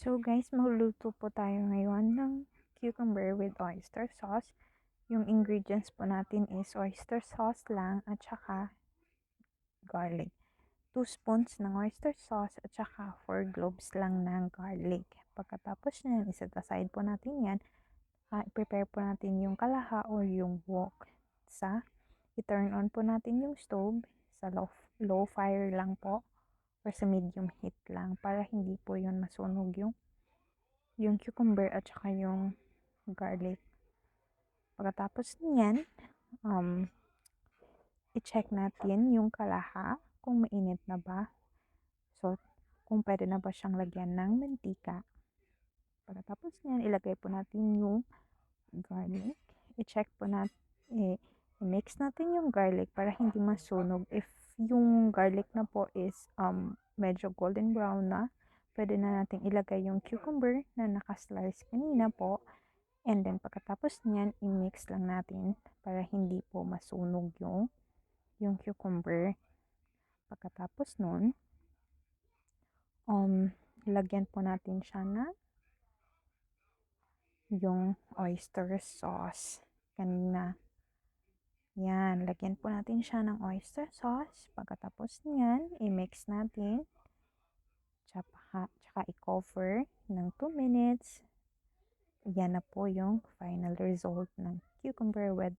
So guys, magluluto po tayo ngayon ng cucumber with oyster sauce. Yung ingredients po natin is oyster sauce lang at saka garlic. 2 spoons ng oyster sauce at saka 4 cloves lang ng garlic. Pagkatapos nyan, iset aside po natin yan. I-prepare po natin yung kalaha or yung wok. I-turn on po natin yung stove sa low fire lang po or sa medium heat lang para hindi po yun masunog yung cucumber at saka yung garlic. Pagkatapos niyan, i-check natin yung kalaha kung mainit na ba. So, kung pwede na ba siyang lagyan ng mantika. Pagkatapos niyan, ilagay po natin yung garlic. I-check po natin, i-mix natin yung garlic para hindi masunog. If yung garlic na po is medyo golden brown na, pwede na natin ilagay yung cucumber na nakaslice kanina po. And then, pagkatapos niyan, i-mix lang natin para hindi po masunog yung cucumber. Pagkatapos nun, lagyan po natin siya na yung oyster sauce kanina. Yan, lagyan po natin siya ng oyster sauce. Pagkatapos niyan, i-mix natin. Tsaka i-cover ng 2 minutes. Yan na po yung final result ng cucumber with